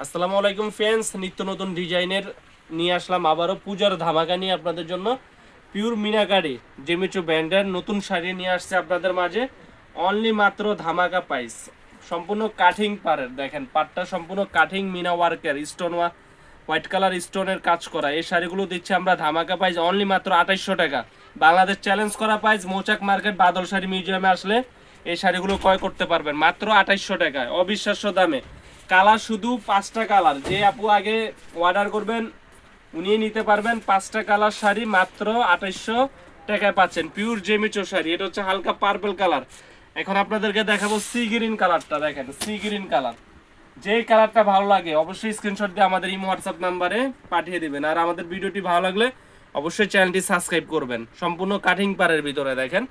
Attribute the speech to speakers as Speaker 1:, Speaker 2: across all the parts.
Speaker 1: আসসালামু আলাইকুম ফ্রেন্ডস, নিত্য নতুন ডিজাইনের নিয়ে আসলাম আবারও পূজার ধামাকা নিয়ে আপনাদের জন্য। পিওর মিনাকারি জেমিচু ব্র্যান্ডের নতুন শাড়ি নিয়ে আসছে আপনাদের মাঝে। অনলি মাত্র ধামাকা প্রাইস, সম্পূর্ণ কাটিং পারের, দেখেন পাটটা সম্পূর্ণ কাটিং মিনা ওয়ার্কের স্টোন হোয়াইট কালার স্টোনের কাজ করা। এই শাড়িগুলো দিচ্ছি আমরা ধামাকা প্রাইস অনলি মাত্র 2800 টাকা। বাংলাদেশ চ্যালেঞ্জ করা প্রাইস। মৌচাক মার্কেট বাদল শাড়ি মিউজিয়ামে আসলে এই শাড়িগুলো ক্রয় করতে পারবেন মাত্র 2800 টাকায়, অবিশ্বাস্য দামে। কালার শুধু 5টা কালার, যে আপু আগে অর্ডার করবেন উনি নিতে পারবেন। 5টা কালার শাড়ি মাত্র 2800 টাকায় পাচ্ছেন। পিওর জেমিচো শাড়ি, এটা হচ্ছে হালকা পার্পল কালার। এখন আপনাদেরকে দেখাবো সি গ্রিন কালারটা। দেখেন সি গ্রিন কালার, যেই কালারটা ভালো লাগে অবশ্যই স্ক্রিনশট দিয়ে আমাদের ইমো হোয়াটসঅ্যাপ নাম্বারে পাঠিয়ে দিবেন। আর আমাদের ভিডিওটি ভালো লাগলে অবশ্যই চ্যানেলটি সাবস্ক্রাইব করবেন। সম্পূর্ণ কাটিং পারের ভিতরে দেখেন,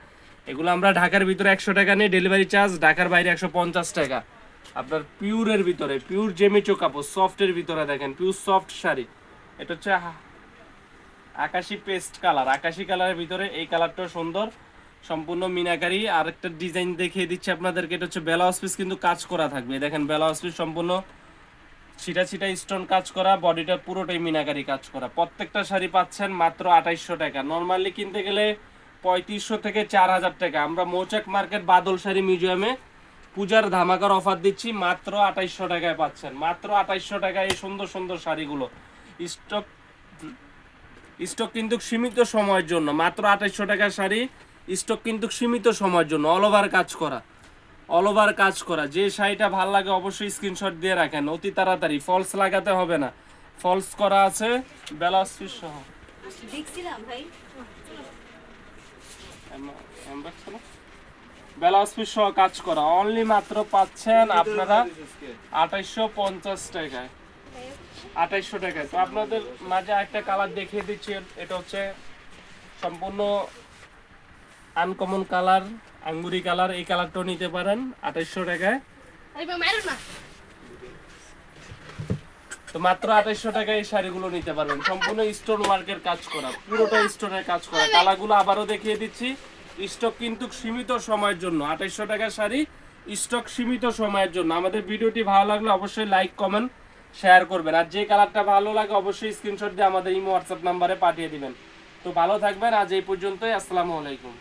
Speaker 1: এগুলো আমরা ঢাকার ভিতরে 100 টাকা নিয়ে, ডেলিভারি চার্জ ঢাকার বাইরে 150 টাকা। আপনার পিওরের ভিতরে, পিওর জেমিচো কাপড়, সফটের ভিতরে দেখেন পিওর সফট শাড়ি। এটা হচ্ছে আকাশি পেস্ট কালার, আকাশি কালারের ভিতরে এই কালারটাও সুন্দর, সম্পূর্ণ মিনাকারি। আর একটা ডিজাইন দেখিয়ে দিচ্ছি আপনাদেরকে, এটা হচ্ছে ব্লাউজ পিস কিন্তু কাজ করা থাকবে। দেখেন ব্লাউজ পিস সম্পূর্ণ ছিটা ছিটা স্টোন কাজ করা, বডিটা পুরোটাই মিনাকারি কাজ করা। প্রত্যেকটা শাড়ি পাচ্ছেন মাত্র 2800 টাকা। নর্মালি কিনতে গেলে 3500 থেকে 4000 টাকা। আমরা মৌচাক মার্কেট বাদল শাড়ি মিউজিয়ামে পূজার ধামাকার অফার দিচ্ছি, মাত্র 2800 টাকায় পাচ্ছেন। মাত্র 2800 টাকায় এই সুন্দর সুন্দর শাড়িগুলো। স্টক স্টক কিন্তু সীমিত সময়ের জন্য, মাত্র 2800 টাকার শাড়ি। স্টক কিন্তু সীমিত সময়ের জন্য, অল ওভার কাজ করা, অল ওভার কাজ করা। যে শাড়িটা ভালো লাগে অবশ্যই স্ক্রিনশট দিয়ে রাখেন অতি তাড়াতাড়ি। ফলস লাগাতে হবে না, ফলস করা আছে ব্লাউজ পিস সহ। দেখছিলাম ভাই, ব্লাউজ পিস সহ কাজ করা। অনলি মাত্র পাচ্ছেন আপনারা 2850 টাকায়, 2800 টাকায়। তো আপনাদের মাঝে একটা কালার দেখিয়ে দিচ্ছি, এটা হচ্ছে সম্পূর্ণ আনকমন কালার, আঙ্গুরি কালার। এই কালারটাও নিতে পারেন 2800 টাকায়। তো মাত্র 2800 টাকায় এই শাড়িগুলো নিতে পারবেন। সম্পূর্ণ স্টোন ওয়ার্কের কাজ করা, পুরোটা স্টোনের কাজ করা। কালারগুলো আবারও দেখিয়ে দিচ্ছি। স্টক কিন্তু সীমিত সময়ের জন্য, 2800 টাকার শাড়ি স্টক সীমিত সময়ের জন্য। আমাদের ভিডিওটি ভালো লাগলে অবশ্যই লাইক কমেন্ট শেয়ার করবেন। আর যে কালারটা ভালো লাগে অবশ্যই স্ক্রিনশট দিয়ে আমাদের ইমো হোয়াটসঅ্যাপ নাম্বারে পাঠিয়ে দিবেন। তো ভালো থাকবেন, আজ এই পর্যন্তই। আসসালামু আলাইকুম।